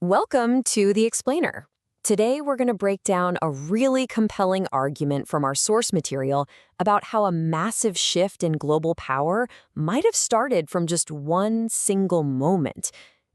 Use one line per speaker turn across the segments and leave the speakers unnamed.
Welcome to The Explainer. Today, we're going to break down a really compelling argument from our source material about how a massive shift in global power might have started from just one single moment.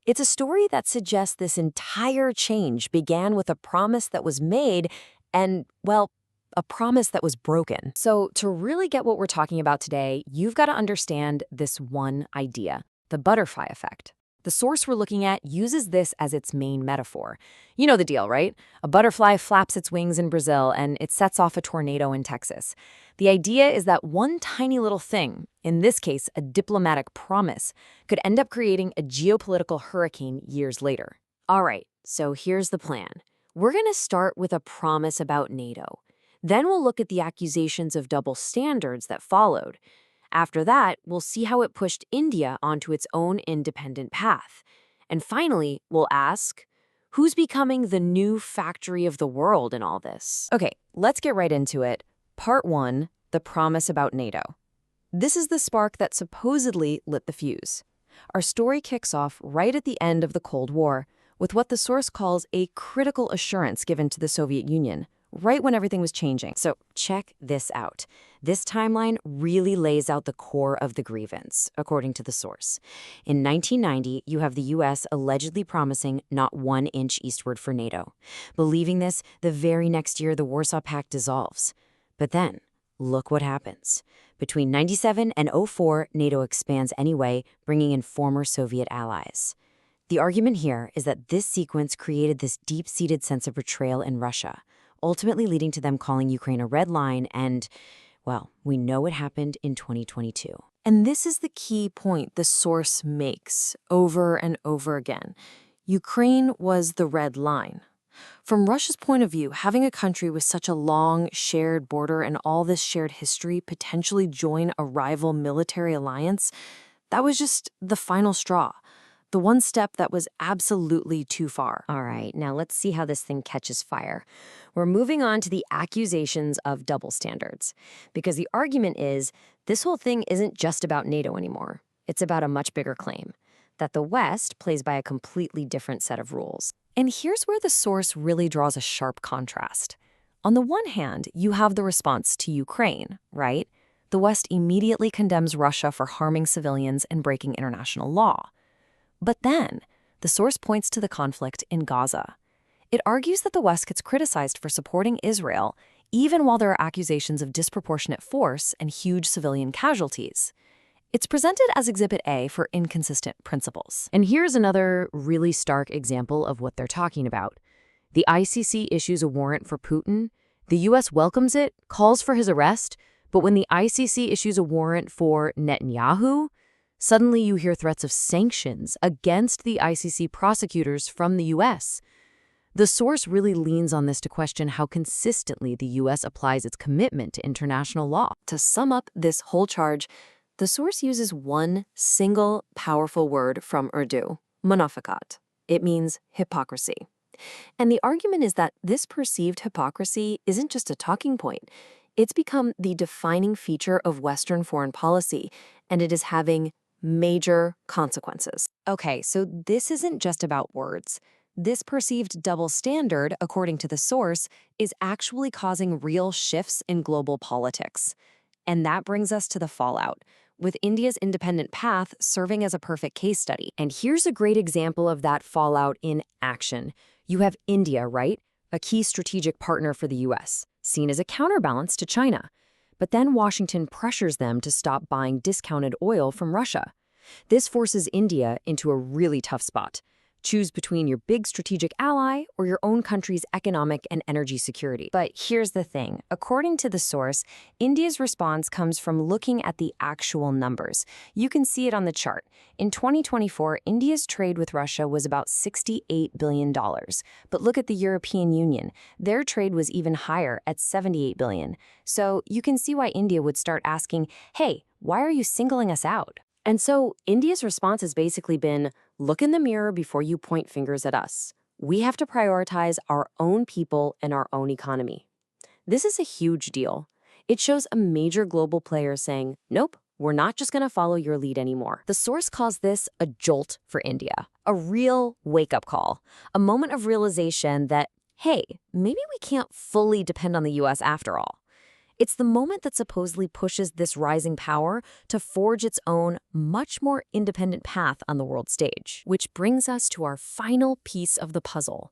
It's a story that suggests this entire change began with a promise that was made and, well, a promise that was broken. So, to really get what we're talking about today, you've got to understand this one idea, the butterfly effect. The source we're looking at uses this as its main metaphor. You know the deal, right? A butterfly flaps its wings in Brazil and it sets off a tornado in Texas. The idea is that one tiny little thing, in this case a diplomatic promise, could end up creating a geopolitical hurricane years later. All right, so here's the plan. We're going to start with a promise about NATO. Then we'll look at the accusations of double standards that followed. After that, we'll see how it pushed India onto its own independent path. And finally, we'll ask, who's becoming the new factory of the world in all this? Okay, let's get right into it. Part 1, the promise about NATO. This is the spark that supposedly lit the fuse. Our story kicks off right at the end of the Cold War, with what the source calls a critical assurance given to the Soviet Union, right when everything was changing. So check this out. This timeline really lays out the core of the grievance, according to the source. In 1990, you have the U.S. allegedly promising not 1 inch eastward for NATO. Believing this, the very next year the Warsaw Pact dissolves. But then, look what happens. Between 97 and 04, NATO expands anyway, bringing in former Soviet allies. The argument here is that this sequence created this deep-seated sense of betrayal in Russia, ultimately leading to them calling Ukraine a red line and, well, we know what happened in 2022. And this is the key point the source makes over and over again. Ukraine was the red line. From Russia's point of view, having a country with such a long, shared border and all this shared history potentially join a rival military alliance, that was just the final straw. The one step that was absolutely too far. All right, now let's see how this thing catches fire. We're moving on to the accusations of double standards, because the argument is this whole thing isn't just about NATO anymore. It's about a much bigger claim, that the West plays by a completely different set of rules. And here's where the source really draws a sharp contrast. On the one hand, you have the response to Ukraine, right? The West immediately condemns Russia for harming civilians and breaking international law. But then, the source points to the conflict in Gaza. It argues that the West gets criticized for supporting Israel, even while there are accusations of disproportionate force and huge civilian casualties. It's presented as Exhibit A for inconsistent principles. And here's another really stark example of what they're talking about. The ICC issues a warrant for Putin. The U.S. welcomes it, calls for his arrest, but when the ICC issues a warrant for Netanyahu, suddenly you hear threats of sanctions against the ICC prosecutors from the U.S. The source really leans on this to question how consistently the U.S. applies its commitment to international law. To sum up this whole charge, the source uses one single powerful word from Urdu, munafiqat. It means hypocrisy. And the argument is that this perceived hypocrisy isn't just a talking point. It's become the defining feature of Western foreign policy, and it is having major consequences. Okay, so this isn't just about words. This perceived double standard, according to the source, is actually causing real shifts in global politics. And that brings us to the fallout, with India's independent path serving as a perfect case study. And here's a great example of that fallout in action. You have India, right? A key strategic partner for the U.S., seen as a counterbalance to China. But then Washington pressures them to stop buying discounted oil from Russia. This forces India into a really tough spot. Choose between your big strategic ally or your own country's economic and energy security. But here's the thing. According to the source, India's response comes from looking at the actual numbers. You can see it on the chart. In 2024, India's trade with Russia was about $68 billion. But look at the European Union. Their trade was even higher at $78 billion. So you can see why India would start asking, hey, why are you singling us out? And so India's response has basically been, look in the mirror before you point fingers at us. We have to prioritize our own people and our own economy. This is a huge deal. It shows a major global player saying, nope, we're not just going to follow your lead anymore. The source calls this a jolt for India, a real wake-up call, a moment of realization that, hey, maybe we can't fully depend on the US after all. It's the moment that supposedly pushes this rising power to forge its own, much more independent path on the world stage. Which brings us to our final piece of the puzzle.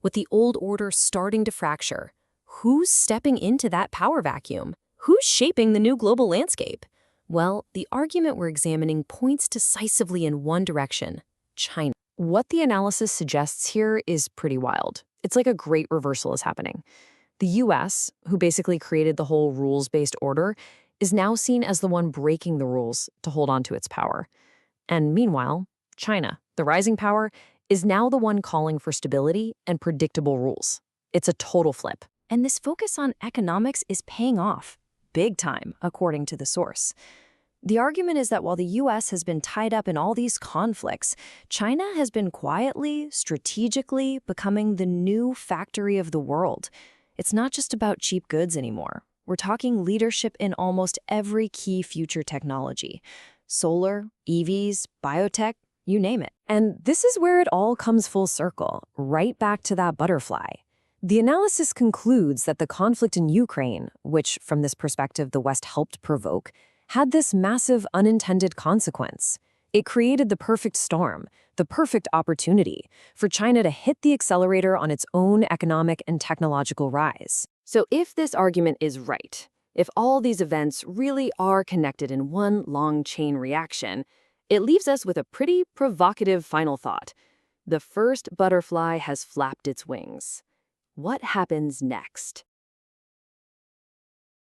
With the old order starting to fracture, who's stepping into that power vacuum? Who's shaping the new global landscape? Well, the argument we're examining points decisively in one direction: China. What the analysis suggests here is pretty wild. It's like a great reversal is happening. The US, who basically created the whole rules-based order, is now seen as the one breaking the rules to hold on to its power. And meanwhile, China, the rising power, is now the one calling for stability and predictable rules. It's a total flip. And this focus on economics is paying off, big time, according to the source. The argument is that while the US has been tied up in all these conflicts, China has been quietly, strategically becoming the new factory of the world. It's not just about cheap goods anymore. We're talking leadership in almost every key future technology: solar, EVs, biotech, you name it. And this is where it all comes full circle, right back to that butterfly. The analysis concludes that the conflict in Ukraine, which from this perspective the West helped provoke, had this massive unintended consequence. It created the perfect storm, the perfect opportunity for China to hit the accelerator on its own economic and technological rise. So if this argument is right, if all these events really are connected in one long chain reaction, it leaves us with a pretty provocative final thought. The first butterfly has flapped its wings. What happens next?